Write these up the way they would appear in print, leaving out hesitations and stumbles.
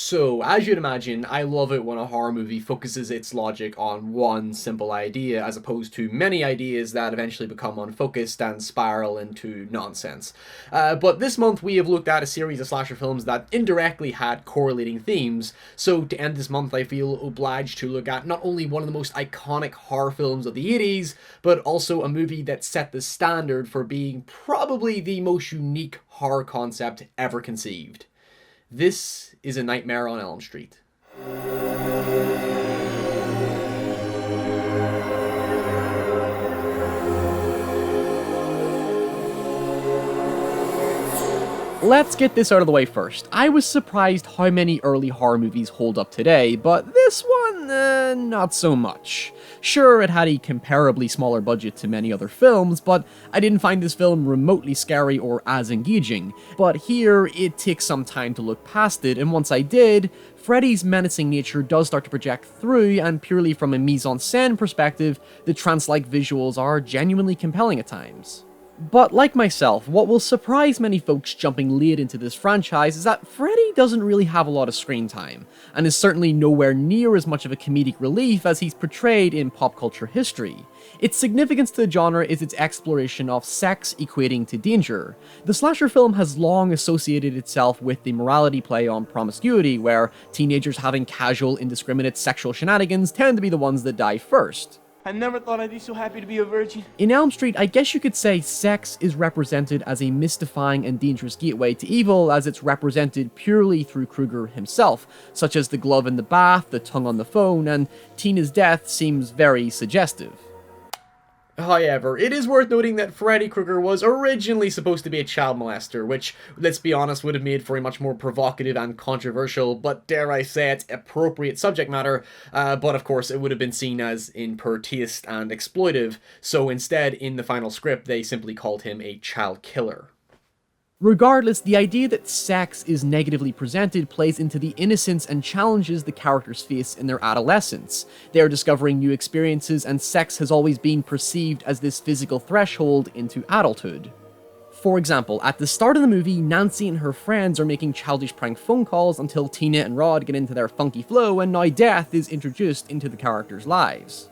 So, as you'd imagine, I love it when a horror movie focuses its logic on one simple idea, as opposed to many ideas that eventually become unfocused and spiral into nonsense. But this month we have looked at a series of slasher films that indirectly had correlating themes, so to end this month I feel obliged to look at not only one of the most iconic horror films of the 80s, but also a movie that set the standard for being probably the most unique horror concept ever conceived. This is A Nightmare on Elm Street. Let's get this out of the way first. I was surprised how many early horror movies hold up today, but this one, not so much. Sure, it had a comparably smaller budget to many other films, but I didn't find this film remotely scary or as engaging. But here, it takes some time to look past it, and once I did, Freddy's menacing nature does start to project through, and purely from a mise-en-scene perspective, the trance-like visuals are genuinely compelling at times. But like myself, what will surprise many folks jumping late into this franchise is that Freddy doesn't really have a lot of screen time, and is certainly nowhere near as much of a comedic relief as he's portrayed in pop culture history. Its significance to the genre is its exploration of sex equating to danger. The slasher film has long associated itself with the morality play on promiscuity, where teenagers having casual, indiscriminate sexual shenanigans tend to be the ones that die first. I never thought I'd be so happy to be a virgin. In Elm Street, I guess you could say sex is represented as a mystifying and dangerous gateway to evil, as it's represented purely through Krueger himself, such as the glove in the bath, the tongue on the phone, and Tina's death seems very suggestive. However, it is worth noting that Freddy Krueger was originally supposed to be a child molester, which, let's be honest, would have made for a much more provocative and controversial, but dare I say it, appropriate subject matter, but of course it would have been seen as in poor taste and exploitive, so instead, in the final script, they simply called him a child killer. Regardless, the idea that sex is negatively presented plays into the innocence and challenges the characters face in their adolescence. They are discovering new experiences, and sex has always been perceived as this physical threshold into adulthood. For example, at the start of the movie, Nancy and her friends are making childish prank phone calls until Tina and Rod get into their funky flow, and now death is introduced into the characters' lives.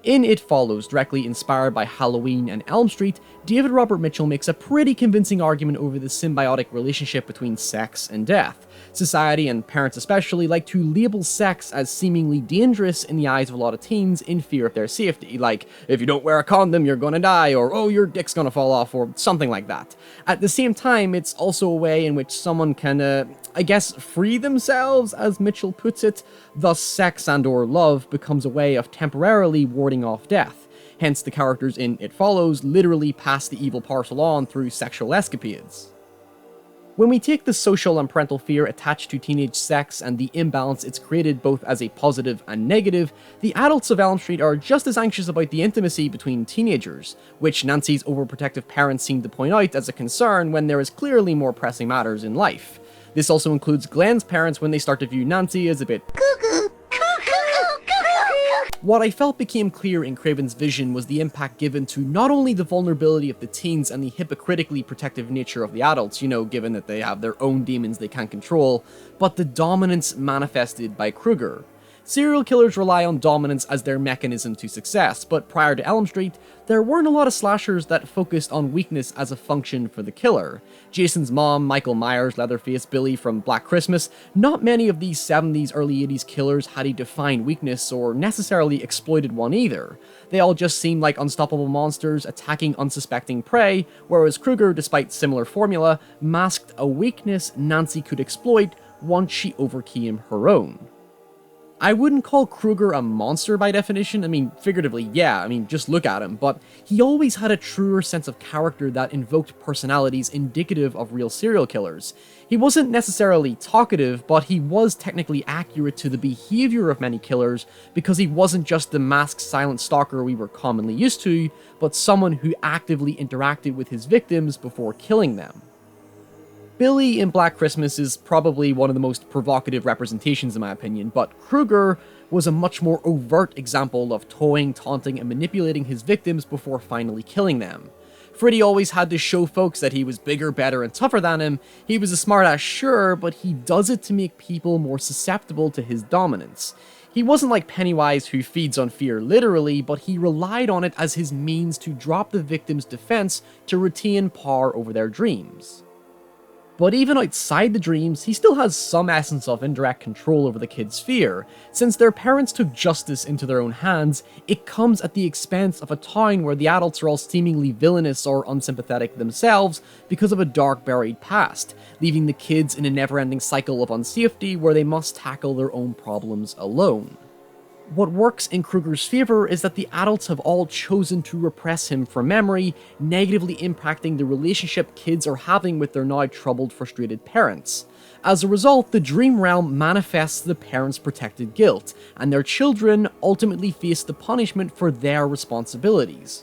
In It Follows, directly inspired by Halloween and Elm Street, David Robert Mitchell makes a pretty convincing argument over the symbiotic relationship between sex and death. Society, and parents especially, like to label sex as seemingly dangerous in the eyes of a lot of teens in fear of their safety, like, if you don't wear a condom, you're gonna die, or oh, your dick's gonna fall off, or something like that. At the same time, it's also a way in which someone can, I guess, free themselves, as Mitchell puts it. Thus, sex and or love becomes a way of temporarily warding off death. Hence, the characters in It Follows literally pass the evil parcel on through sexual escapades. When we take the social and parental fear attached to teenage sex and the imbalance it's created both as a positive and negative, the adults of Elm Street are just as anxious about the intimacy between teenagers, which Nancy's overprotective parents seem to point out as a concern when there is clearly more pressing matters in life. This also includes Glenn's parents when they start to view Nancy as a bit cuckoo. What I felt became clear in Craven's vision was the impact given to not only the vulnerability of the teens and the hypocritically protective nature of the adults, given that they have their own demons they can't control, but the dominance manifested by Krueger. Serial killers rely on dominance as their mechanism to success, but prior to Elm Street, there weren't a lot of slashers that focused on weakness as a function for the killer. Jason's mom, Michael Myers, Leatherface, Billy from Black Christmas, not many of these 70s, early 80s killers had a defined weakness or necessarily exploited one either. They all just seemed like unstoppable monsters attacking unsuspecting prey, whereas Krueger, despite similar formula, masked a weakness Nancy could exploit once she overcame her own. I wouldn't call Krueger a monster by definition, figuratively, yeah, just look at him, but he always had a truer sense of character that invoked personalities indicative of real serial killers. He wasn't necessarily talkative, but he was technically accurate to the behavior of many killers because he wasn't just the masked silent stalker we were commonly used to, but someone who actively interacted with his victims before killing them. Billy in Black Christmas is probably one of the most provocative representations in my opinion, but Krueger was a much more overt example of toying, taunting, and manipulating his victims before finally killing them. Freddy always had to show folks that he was bigger, better, and tougher than him. He was a smartass, sure, but he does it to make people more susceptible to his dominance. He wasn't like Pennywise, who feeds on fear literally, but he relied on it as his means to drop the victim's defense to retain power over their dreams. But even outside the dreams, he still has some essence of indirect control over the kids' fear. Since their parents took justice into their own hands, it comes at the expense of a town where the adults are all seemingly villainous or unsympathetic themselves because of a dark buried past, leaving the kids in a never-ending cycle of unsafety where they must tackle their own problems alone. What works in Kruger's favor is that the adults have all chosen to repress him from memory, negatively impacting the relationship kids are having with their now troubled, frustrated parents. As a result, the dream realm manifests the parents' protected guilt, and their children ultimately face the punishment for their responsibilities.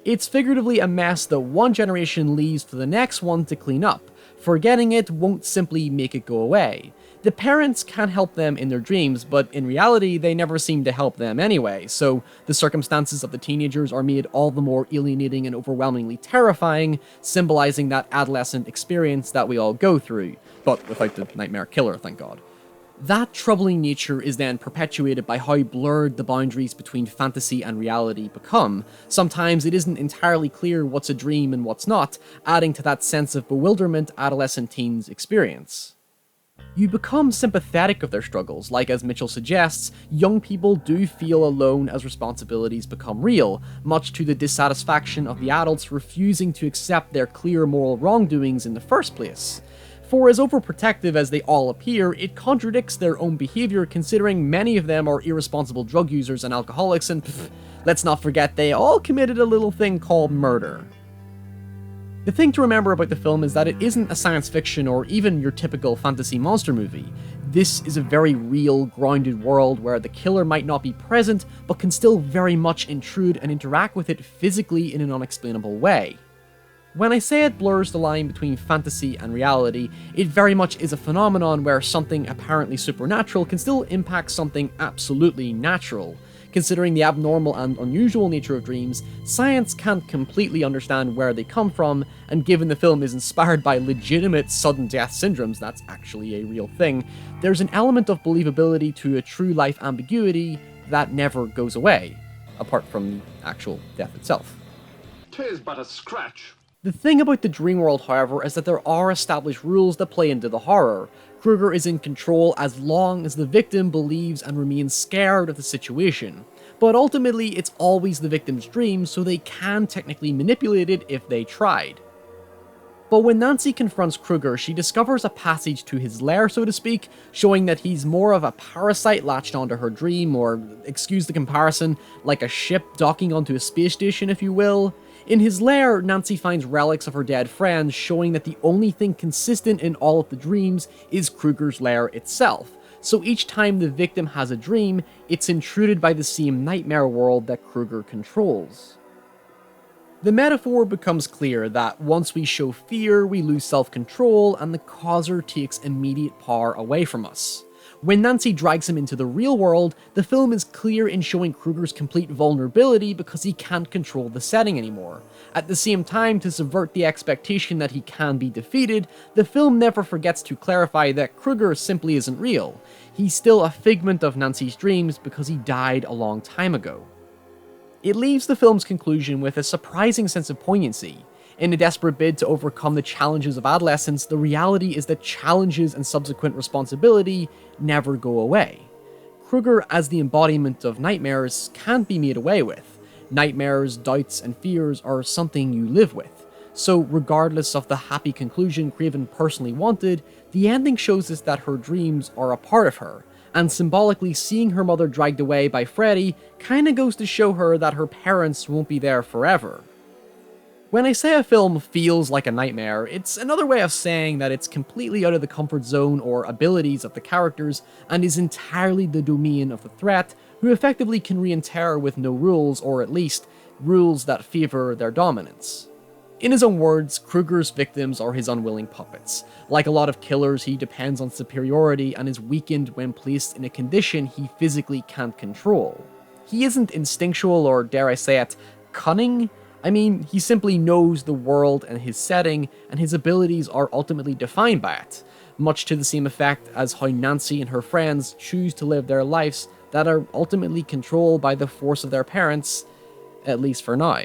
It's figuratively a mess that one generation leaves to the next one to clean up. Forgetting it won't simply make it go away. The parents can help them in their dreams, but in reality, they never seem to help them anyway, so the circumstances of the teenagers are made all the more alienating and overwhelmingly terrifying, symbolizing that adolescent experience that we all go through, but without the nightmare killer, thank God. That troubling nature is then perpetuated by how blurred the boundaries between fantasy and reality become. Sometimes it isn't entirely clear what's a dream and what's not, adding to that sense of bewilderment adolescent teens experience. You become sympathetic of their struggles, like as Mitchell suggests, young people do feel alone as responsibilities become real, much to the dissatisfaction of the adults refusing to accept their clear moral wrongdoings in the first place. For as overprotective as they all appear, it contradicts their own behavior considering many of them are irresponsible drug users and alcoholics and let's not forget they all committed a little thing called murder. The thing to remember about the film is that it isn't a science fiction or even your typical fantasy monster movie. This is a very real, grounded world where the killer might not be present, but can still very much intrude and interact with it physically in an unexplainable way. When I say it blurs the line between fantasy and reality, it very much is a phenomenon where something apparently supernatural can still impact something absolutely natural. Considering the abnormal and unusual nature of dreams, science can't completely understand where they come from, and given the film is inspired by legitimate sudden death syndromes, that's actually a real thing, there's an element of believability to a true life ambiguity that never goes away, apart from the actual death itself. 'Tis but a scratch. The thing about the dream world, however, is that there are established rules that play into the horror. Kruger is in control as long as the victim believes and remains scared of the situation. But ultimately, it's always the victim's dream, so they can technically manipulate it if they tried. But when Nancy confronts Kruger, she discovers a passage to his lair, so to speak, showing that he's more of a parasite latched onto her dream, or, excuse the comparison, like a ship docking onto a space station, if you will. In his lair, Nancy finds relics of her dead friends, showing that the only thing consistent in all of the dreams is Kruger's lair itself. So each time the victim has a dream, it's intruded by the same nightmare world that Kruger controls. The metaphor becomes clear that once we show fear, we lose self-control, and the causer takes immediate power away from us. When Nancy drags him into the real world, the film is clear in showing Kruger's complete vulnerability because he can't control the setting anymore. At the same time, to subvert the expectation that he can be defeated, the film never forgets to clarify that Kruger simply isn't real. He's still a figment of Nancy's dreams because he died a long time ago. It leaves the film's conclusion with a surprising sense of poignancy. In a desperate bid to overcome the challenges of adolescence, the reality is that challenges and subsequent responsibility never go away. Kruger, as the embodiment of nightmares, can't be made away with. Nightmares, doubts, and fears are something you live with. So regardless of the happy conclusion Craven personally wanted, the ending shows us that her dreams are a part of her, and symbolically seeing her mother dragged away by Freddy kinda goes to show her that her parents won't be there forever. When I say a film feels like a nightmare, it's another way of saying that it's completely out of the comfort zone or abilities of the characters and is entirely the domain of the threat, who effectively can re-enter with no rules, or at least rules that favor their dominance. In his own words, Kruger's victims are his unwilling puppets. Like a lot of killers, he depends on superiority and is weakened when placed in a condition he physically can't control. He isn't instinctual or, dare I say it, cunning. I mean, he simply knows the world and his setting, and his abilities are ultimately defined by it, much to the same effect as how Nancy and her friends choose to live their lives that are ultimately controlled by the force of their parents, at least for now.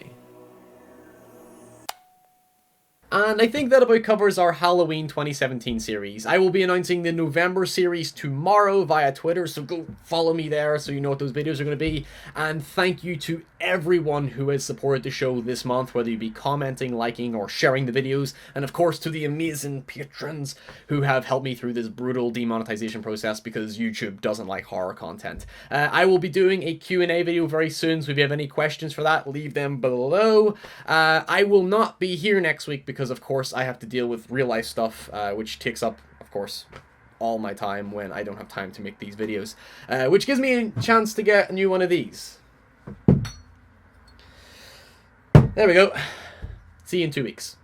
And I think that about covers our Halloween 2017 series. I will be announcing the November series tomorrow via Twitter, so go follow me there so you know what those videos are going to be. And thank you to everyone who has supported the show this month, whether you be commenting, liking, or sharing the videos. And of course to the amazing patrons who have helped me through this brutal demonetization process because YouTube doesn't like horror content. I will be doing a Q&A video very soon, so if you have any questions for that, leave them below. I will not be here next week because of course I have to deal with real life stuff, which takes up, of course, all my time when I don't have time to make these videos, which gives me a chance to get a new one of these. There we go. See you in 2 weeks.